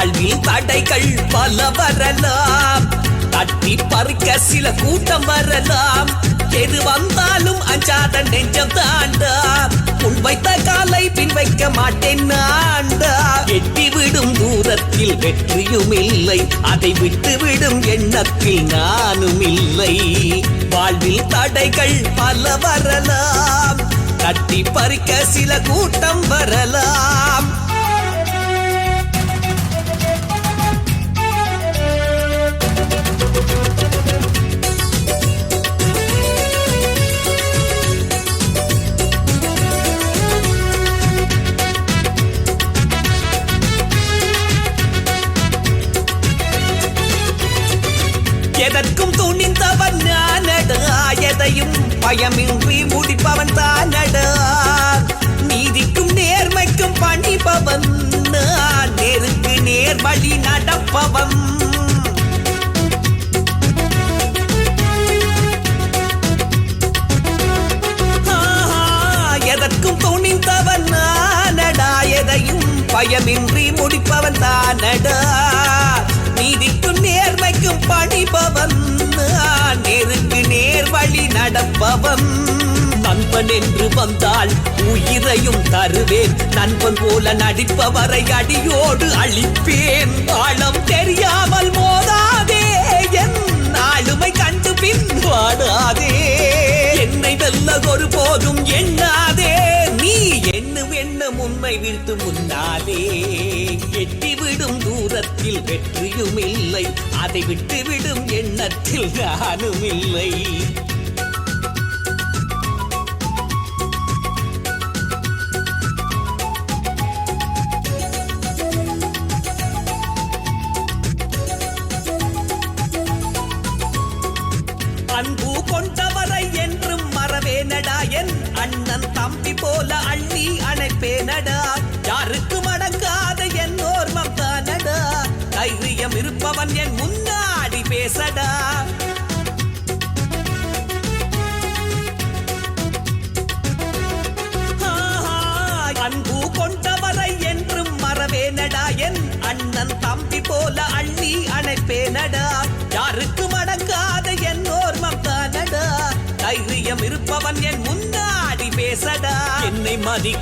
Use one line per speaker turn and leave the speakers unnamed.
வாழ்வில் தடைகள் பல வரலாம், தட்டி பறிக்க சில கூட்டம் வரலாம். எது வந்தாலும் அஞ்சாத நெஞ்சம் தாண்டா, முன் வைத்த காலை பின் வைக்க மாட்டேன் நான்டா. எட்டிவிடும் தூரத்தில் வெற்றியும் இல்லை, அதை விட்டுவிடும் எண்ணத்தில் நானும் இல்லை. வாழ்வில் தடைகள் பல வரலாம், தட்டி பறிக்க சில கூட்டம் வரலாம். எதற்கும் துணிந்தவன் நானடா, எதையும் பயமின்றி முடிப்பவன் தானடா. நீதிக்கும் நேர்மைக்கும் பணிபவன் நான், நேருக்கு நேர் வழி நடப்பவன். எதற்கும் துணிந்தவன் நானடா, எதையும் பயமின்றி முடிப்பவன் தானடா. நீதிக்கும் நேர்மைக்கும் பணிபவன் நான், நேருக்கு நேர் வழி நடப்பவன். நண்பன் என்று வந்தால் உயிரையும் தருவேன், நண்பன் போல நடிப்பவரை அடியோடு அழிப்பேன். ஆழம் தெரியாமல் மோதாதே, என் ஆளுமை கண்டு பின் வாடாதே. என்னை வெல்ல ஒரு போதும் எண்ணாதே, நீ எண்ணும் எண்ணம் உண்மை வீழ்த்து முன்னாலே. எட்டிவிடும் தூரத்தில் வெற்றியும் இல்லை, அதை விட்டுவிடும் எண்ணத்தில் நானும் இல்லை. அன்பு கொண்டவரை என்றும் மறவேனடா, என் அண்ணன் தம்பி போல அள்ளி அணைப்பேனடா. யாருக்கு மடங்காத என் ஓர்மம் தானடா, தைரியம் இருப்பவன் என் முன்னாடி பேசடா. அன்பு கொண்டவரை என்றும் மறவேனடா, என் அண்ணன் தம்பி போல அள்ளி அணைப்பேனடா. யாருக்கு மடங்காத என் ஓர்மம் தானடா, தைரியம் இருப்பவன் என் முன்னாடி பேசடா. என்னை மதி